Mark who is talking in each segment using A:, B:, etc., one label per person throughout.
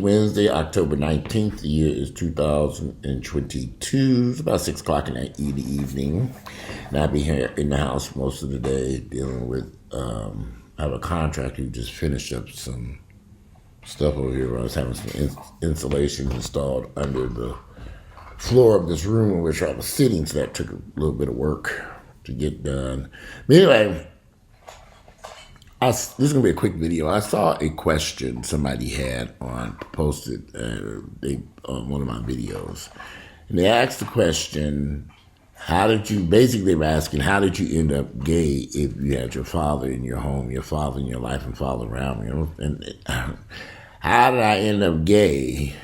A: Wednesday, October 19th. The year is 2022. It's about 6 o'clock in the evening. And I'll be here in the house most of the day dealing with, I have a contractor who just finished up some stuff over here. I was having some insulation installed under the floor of this room in which I was sitting, so that took a little bit of work to get done. But anyway, this is going to be a quick video. I saw a question somebody had posted on one of my videos. And they asked the question, basically they were asking, how did you end up gay if you had your father in your home, your father in your life, and father around you? And how did I end up gay?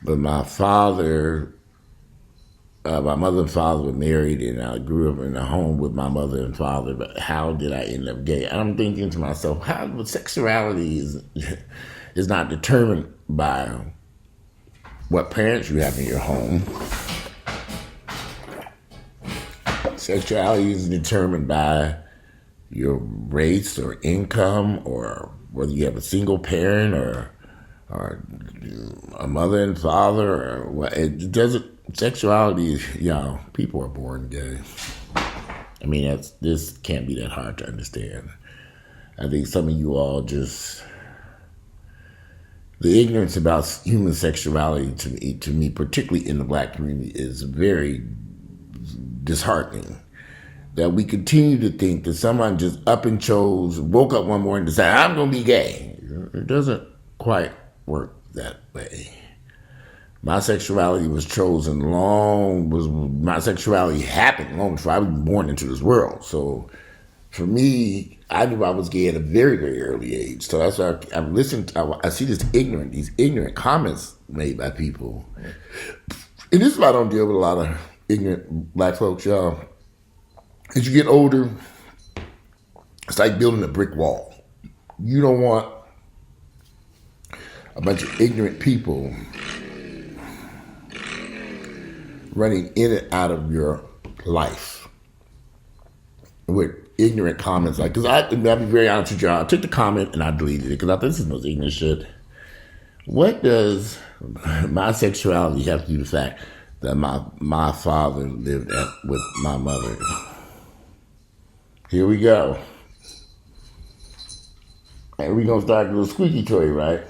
A: But my mother and father were married, and I grew up in a home with my mother and father. But how did I end up gay? I'm thinking to myself, sexuality is not determined by what parents you have in your home. Sexuality is determined by your race or income, or whether you have a single parent or a mother and father, or what. It doesn't. Sexuality is, people are born gay. I mean, this can't be that hard to understand. I think some of you all the ignorance about human sexuality to me, particularly in the black community, is very disheartening. That we continue to think that someone just woke up one morning and decided, I'm going to be gay. It doesn't quite work that way. My sexuality was chosen my sexuality happened long before I was born into this world. So for me, I knew I was gay at a very, very early age. So that's why I see these ignorant comments made by people. And this is why I don't deal with a lot of ignorant black folks, y'all. As you get older, it's like building a brick wall. You don't want a bunch of ignorant people running in and out of your life with ignorant comments because I'll be very honest with y'all, I took the comment and I deleted it because I thought this is most ignorant shit. What does my sexuality have to do with the fact that my father lived with my mother? Here we go. And we're gonna start with a little squeaky toy, right?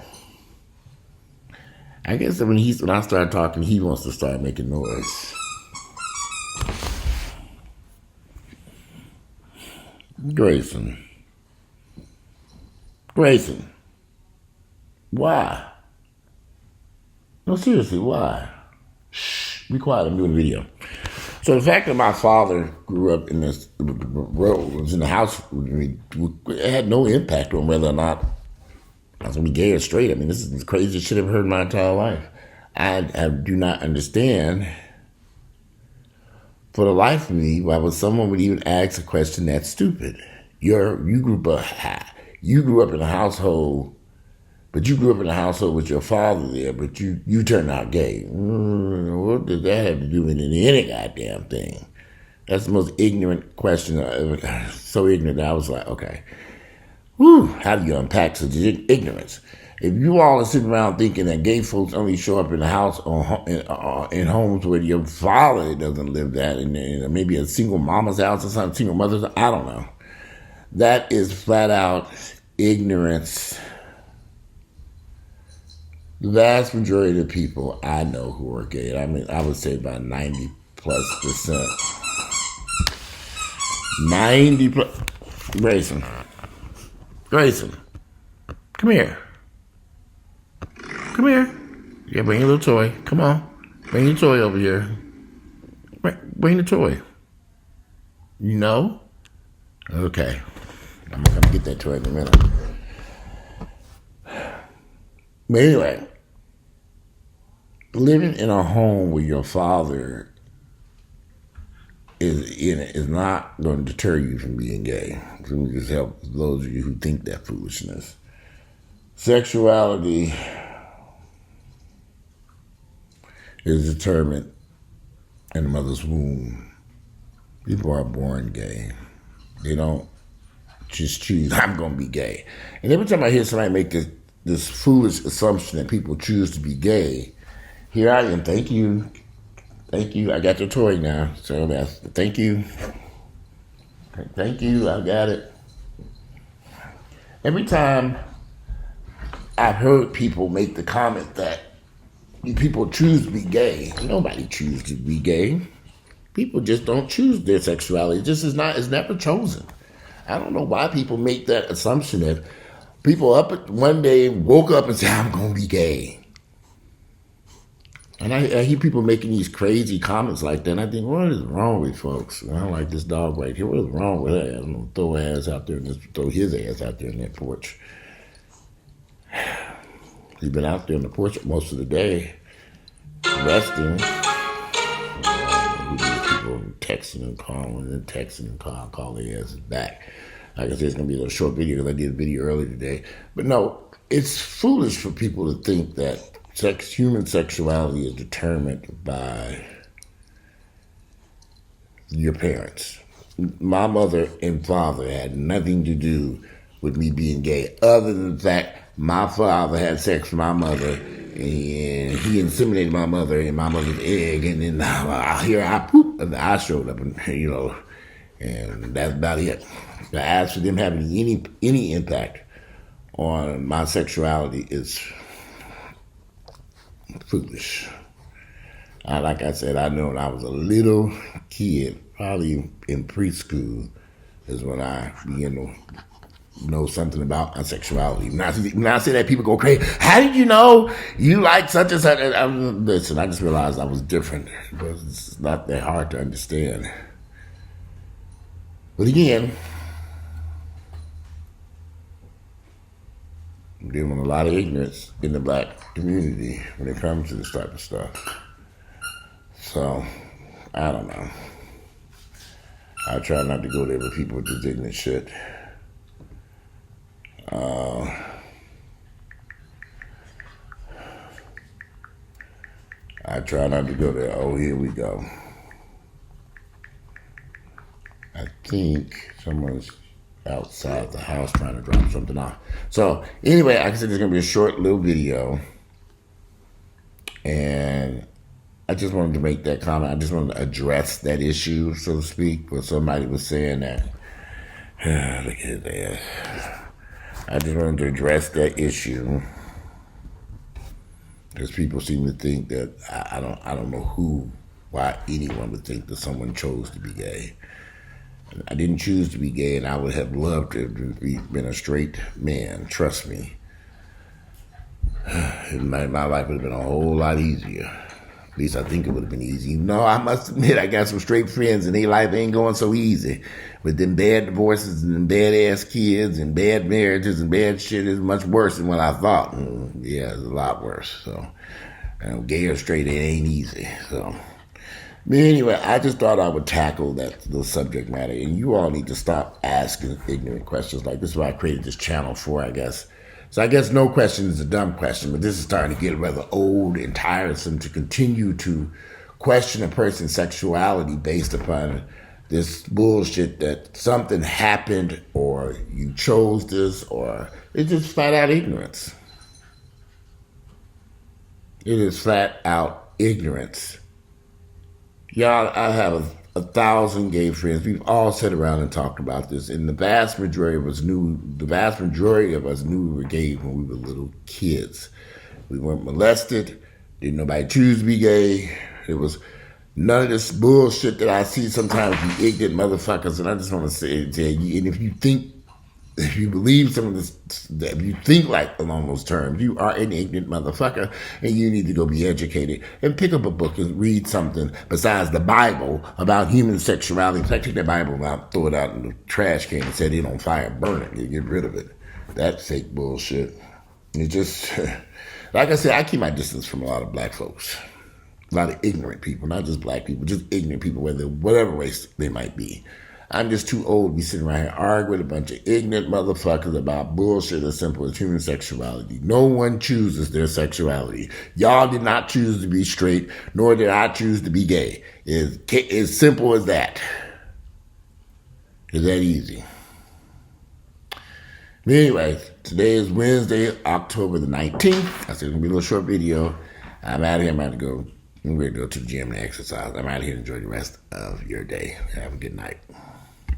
A: I guess that when I start talking, he wants to start making noise. Grayson. Why? No, seriously, why? Shh, be quiet, I'm doing a video. So the fact that my father grew up in was in the house, it had no impact on whether or not I was going to be gay or straight. I mean, this is the craziest shit I've heard in my entire life. I do not understand, for the life of me, why someone would even ask a question that's stupid. You grew up in a household, but you grew up in a household with your father there, but you turned out gay. What did that have to do with any goddamn thing? That's the most ignorant question I ever. So ignorant that I was like, okay. Whew, how do you unpack such ignorance? If you all are sitting around thinking that gay folks only show up in the house or in homes where your father doesn't live that, and maybe a single mama's house or something, single mother's, I don't know. That is flat out ignorance. The vast majority of the people I know who are gay, I mean, I would say about 90+%. 90+. Grayson, come here. Yeah, bring your little toy. Come on. Bring your toy over here. Bring the toy. You know? Okay. I'm going to get that toy in a minute. But anyway, living in a home with your father is not going to deter you from being gay. Let me just help those of you who think that foolishness. Sexuality is determined in the mother's womb. People are born gay. They don't just choose, I'm going to be gay. And every time I hear somebody make this this foolish assumption that people choose to be gay. Here I am. Thank you. Thank you. I got your toy now. So that's thank you. Thank you. I got it. Every time I've heard people make the comment that people choose to be gay, nobody chooses to be gay. People just don't choose their sexuality. It just is not. It's never chosen. I don't know why people make that assumption that people up one day woke up and say, "I'm going to be gay." And I hear people making these crazy comments like that, and I think, what is wrong with folks? I don't like this dog right here. What is wrong with her? I'm going to throw her ass out there and throw his ass out there in that porch. He's been out there on the porch most of the day, resting. People texting and calling and texting and call their asses back. Like I said, it's going to be a short video because I did a video earlier today. But no, it's foolish for people to think that human sexuality is determined by your parents. My mother and father had nothing to do with me being gay, other than the fact my father had sex with my mother, and he inseminated my mother and my mother's egg, and then here I poop, and I showed up, and and that's about it. As for them having any impact on my sexuality is foolish. Like I said, I know when I was a little kid, probably in preschool, is when I began to know something about my sexuality. When I say that, people go crazy. How did you know you like such and such? Listen, I just realized I was different. It's not that hard to understand. But again, I'm dealing with a lot of ignorance in the black community when it comes to this type of stuff. So, I don't know. I try not to go there with people with this ignorant shit. I try not to go there. Oh, here we go. I think someone's outside the house trying to drop something off. So, anyway, like I said, there's going to be a short little video. And I just wanted to make that comment. I just wanted to address that issue, so to speak, where somebody was saying that. Look at that. I just wanted to address that issue because people seem to think that I don't know why anyone would think that someone chose to be gay. I didn't choose to be gay, and I would have loved to have been a straight man. Trust me. My life would have been a whole lot easier. At least I think it would have been easy. No, I must admit, I got some straight friends, and their life ain't going so easy. With them bad divorces and them bad-ass kids and bad marriages and bad shit is much worse than what I thought. Yeah, it's a lot worse. So, gay or straight, it ain't easy. So, but anyway, I just thought I would tackle that little subject matter, and you all need to stop asking ignorant questions like this. Is why I created this channel for, I guess. So I guess no question is a dumb question, but this is starting to get rather old and tiresome to continue to question a person's sexuality based upon this bullshit that something happened or you chose this, or it's just flat out ignorance. It is flat out ignorance. Y'all, I have 1,000 gay friends. We've all sat around and talked about this, and the vast majority of us knew we were gay when we were little kids. We weren't molested. Didn't nobody choose to be gay. It was none of this bullshit that I see sometimes, you ignorant motherfuckers. And I just want to say to you, and if you believe some of this, if you think like along those terms, you are an ignorant motherfucker, and you need to go be educated and pick up a book and read something besides the Bible about human sexuality. In fact, take that Bible out, throw it out in the trash can and set it on fire, burn it, get rid of it. That fake bullshit. It just, like I said, I keep my distance from a lot of black folks. A lot of ignorant people, not just black people, just ignorant people, whatever race they might be. I'm just too old to be sitting around here arguing with a bunch of ignorant motherfuckers about bullshit as simple as human sexuality. No one chooses their sexuality. Y'all did not choose to be straight, nor did I choose to be gay. It's as simple as that. It's that easy. But anyway, today is Wednesday, October the 19th. I said it's going to be a little short video. I'm out of here. I'm about to go. I'm ready to go to the gym and exercise. I'm out of here to enjoy the rest of your day. Have a good night.